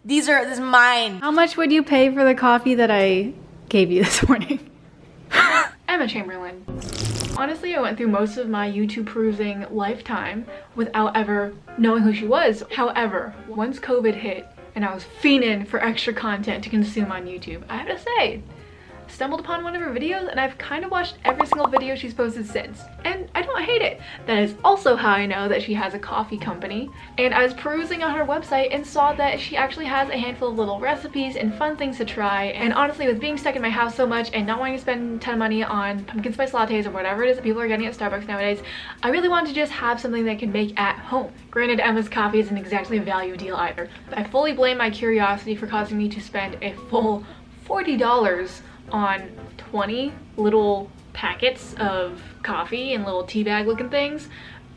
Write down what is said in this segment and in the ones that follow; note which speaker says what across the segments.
Speaker 1: This is mine.
Speaker 2: How much would you pay for the coffee that I gave you this morning? Emma Chamberlain. Honestly, I went through most of my YouTube perusing lifetime without ever knowing who she was. However, once COVID hit and I was fiending for extra content to consume on YouTube, I have to say, stumbled upon one of her videos and I've kind of watched every single video she's posted since, and I don't hate it. That is also how I know that she has a coffee company, and I was perusing on her website and saw that she actually has a handful of little recipes and fun things to try. And honestly, with being stuck in my house so much and not wanting to spend a ton of money on pumpkin spice lattes or whatever it is that people are getting at Starbucks nowadays, I really wanted to just have something that I can make at home. Granted, Emma's coffee isn't exactly a value deal either, but I fully blame my curiosity for causing me to spend a full $40 on 20 little packets of coffee and little tea bag looking things.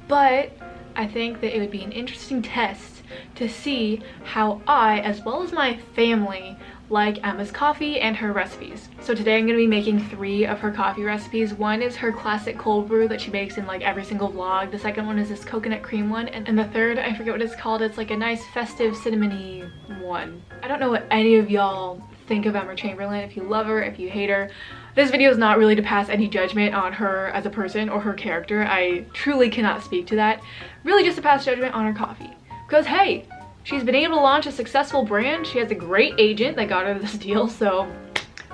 Speaker 2: But I think that it would be an interesting test to see how I, as well as my family, like Emma's coffee and her recipes. So today I'm going to be making 3 of her coffee recipes. One is her classic cold brew that she makes in like every single vlog. The second one is this coconut cream one, and the third, I forget what it's called. It's like a nice festive cinnamony one. I don't know what any of y'all think of Emma Chamberlain, if you love her, if you hate her. This video is not really to pass any judgment on her as a person or her character. I truly cannot speak to that. Really just to pass judgment on her coffee. Because hey, she's been able to launch a successful brand. She has a great agent that got her this deal, so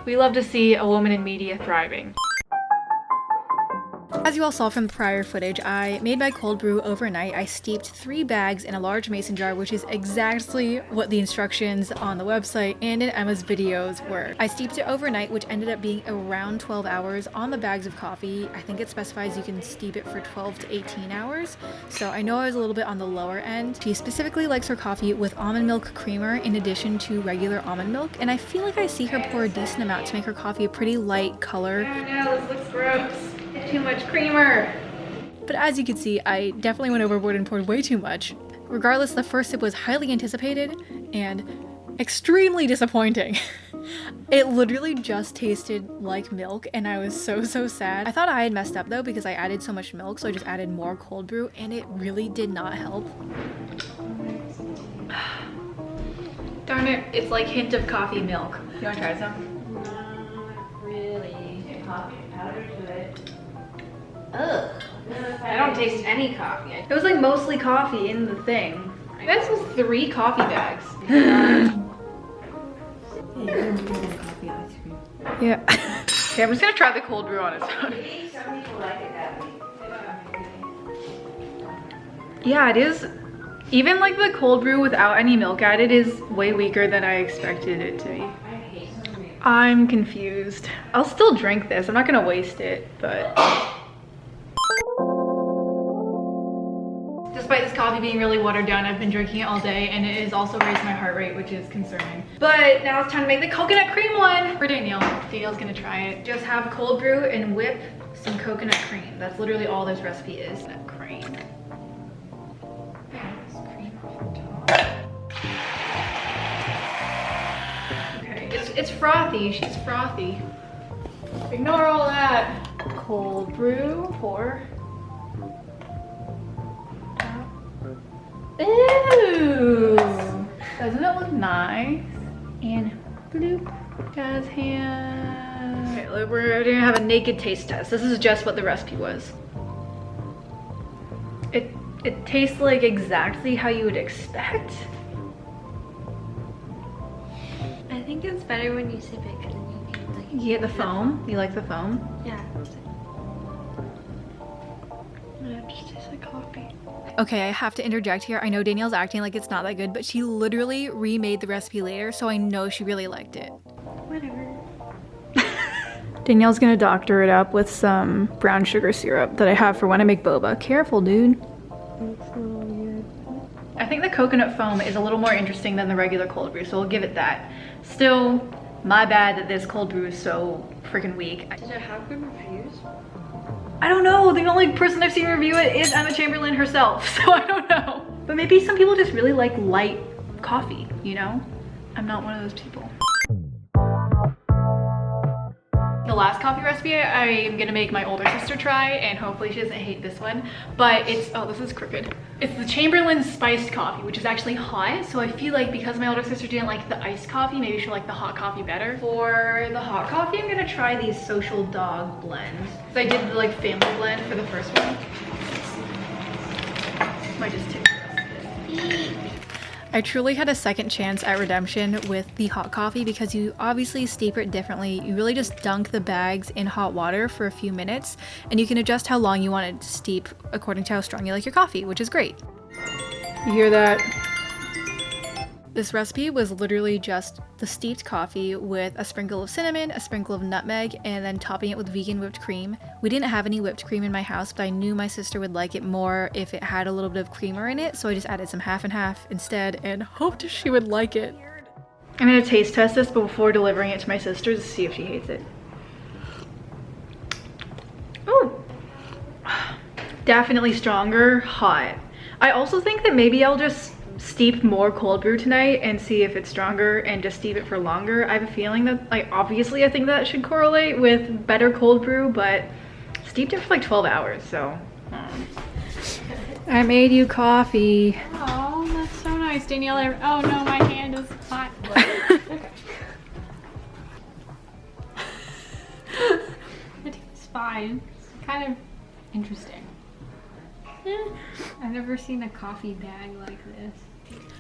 Speaker 2: we love to see a woman in media thriving. As you all saw from the prior footage, I made my cold brew overnight. I steeped 3 bags in a large mason jar, which is exactly what the instructions on the website and in Emma's videos were. I steeped it overnight, which ended up being around 12 hours on the bags of coffee. I think it specifies you can steep it for 12 to 18 hours. So I know I was a little bit on the lower end. She specifically likes her coffee with almond milk creamer in addition to regular almond milk. And I feel like I see her pour a decent amount to make her coffee a pretty light color.
Speaker 1: Oh no, this looks gross. Too much creamer.
Speaker 2: But as you can see, I definitely went overboard and poured way too much. Regardless, the first sip was highly anticipated and extremely disappointing. It literally just tasted like milk and I was so sad. I thought I had messed up though because I added so much milk, so I just added more cold brew and it really did not help. Darn it, it's like hint of coffee milk. You wanna try some?
Speaker 1: Not really. Coffee powder to it. Ugh. I don't taste any coffee.
Speaker 2: It was like mostly coffee in the thing. This was 3 coffee bags. Yeah. Okay, I'm just gonna try the cold brew on its own. Yeah, it is. Even like the cold brew without any milk added is way weaker than I expected it to be. I'm confused. I'll still drink this. I'm not gonna waste it, but. Despite this coffee being really watered down, I've been drinking it all day and it is also raised my heart rate, which is concerning. But now it's time to make the coconut cream one for Danielle. Danielle's gonna try it. Just have cold brew and whip some coconut cream. That's literally all this recipe is. That cream. Okay, it's frothy. She's frothy. Ignore all that. Cold brew, pour. Ooh, doesn't it look nice? And bloop, jazz hands. Okay, look, we're gonna have a naked taste test. This is just what the recipe was. It tastes like exactly how you would expect.
Speaker 3: I think it's better when you sip it because then you can like.
Speaker 2: You get the foam. You like the foam?
Speaker 3: Yeah. It just tastes like coffee.
Speaker 2: Okay, I have to interject here. I know Danielle's acting like it's not that good, but she literally remade the recipe later, so I know she really liked it.
Speaker 3: Whatever.
Speaker 2: Danielle's gonna doctor it up with some brown sugar syrup that I have for when I make boba. Careful, dude.
Speaker 3: Looks a little weird.
Speaker 2: I think the coconut foam is a little more interesting than the regular cold brew, so we'll give it that. Still, my bad that this cold brew is so freaking weak.
Speaker 3: Did it have good reviews?
Speaker 2: I don't know. The only person I've seen review it is Emma Chamberlain herself, so I don't know. But maybe some people just really like light coffee, you know? I'm not one of those people. The last coffee recipe I am gonna make my older sister try, and hopefully she doesn't hate this one, but it's, oh, this is crooked. It's the Chamberlain spiced coffee, which is actually hot. So I feel like because my older sister didn't like the iced coffee, maybe she'll like the hot coffee better. For the hot coffee, I'm gonna try these Social Dog blends. So I did the like family blend for the first one. Might just take the rest of it. I truly had a second chance at redemption with the hot coffee because you obviously steep it differently. You really just dunk the bags in hot water for a few minutes and you can adjust how long you want it to steep according to how strong you like your coffee, which is great. You hear that? This recipe was literally just the steeped coffee with a sprinkle of cinnamon, a sprinkle of nutmeg, and then topping it with vegan whipped cream. We didn't have any whipped cream in my house, but I knew my sister would like it more if it had a little bit of creamer in it, so I just added some half and half instead and hoped she would like it. I'm gonna taste test this before delivering it to my sister to see if she hates it. Ooh! Definitely stronger, hot. I also think that maybe I'll just steep more cold brew tonight and see if it's stronger and just steep it for longer. I have a feeling that, like, obviously I think that should correlate with better cold brew, but steeped it for like 12 hours, so. I made you coffee.
Speaker 1: Oh, that's so nice, Danielle. Oh no, my hand is hot. It tastes fine. It's kind of interesting. I've never seen a coffee bag like this.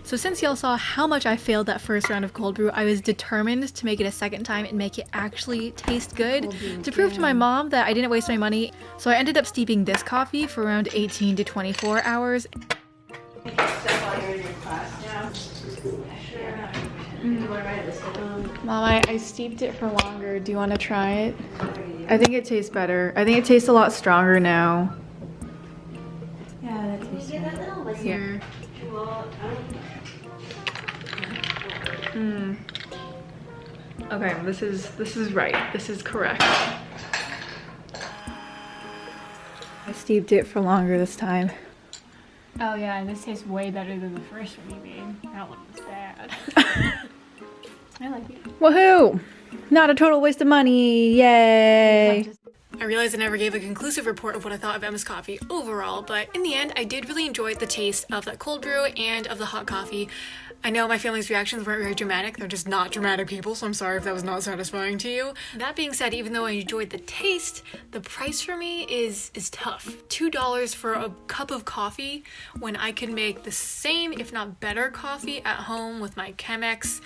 Speaker 2: So since y'all saw how much I failed that first round of cold brew, I was determined to make it a second time and make it actually taste good to prove to my mom that I didn't waste my money. So I ended up steeping this coffee for around 18 to 24 hours. Mom, I steeped it for longer. Do you want to try it? I think it tastes better. I think it tastes a lot stronger now.
Speaker 1: Yeah, that tastes good.
Speaker 2: Here. Okay, this is right. This is correct. I steeped it for longer this time.
Speaker 1: Oh yeah, this tastes way better than the first one you made. That one was bad. I like it.
Speaker 2: Woohoo! Not a total waste of money. Yay! I realized I never gave a conclusive report of what I thought of Emma's coffee overall, but in the end, I did really enjoy the taste of that cold brew and of the hot coffee. I know my family's reactions weren't very dramatic. They're just not dramatic people, so I'm sorry if that was not satisfying to you. That being said, even though I enjoyed the taste, the price for me is tough. $2 for a cup of coffee when I can make the same, if not better, coffee at home with my Chemex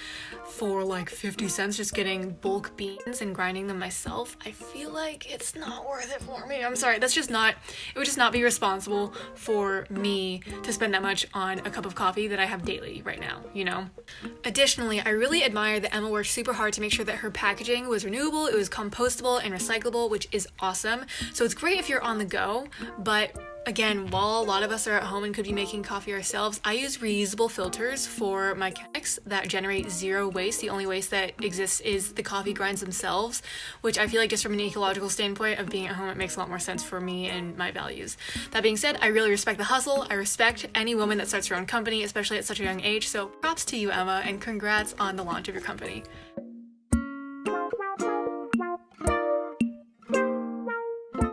Speaker 2: for like 50 cents, just getting bulk beans and grinding them myself. I feel like it's not worth it for me. I'm sorry, it would just not be responsible for me to spend that much on a cup of coffee that I have daily right now. You know? Additionally, I really admire that Emma worked super hard to make sure that her packaging was renewable, it was compostable and recyclable, which is awesome. So it's great if you're on the go, but again, while a lot of us are at home and could be making coffee ourselves, I use reusable filters for my Chemex that generate zero waste. The only waste that exists is the coffee grinds themselves, which I feel like just from an ecological standpoint of being at home, it makes a lot more sense for me and my values. That being said, I really respect the hustle. I respect any woman that starts her own company, especially at such a young age. So props to you, Emma, and congrats on the launch of your company.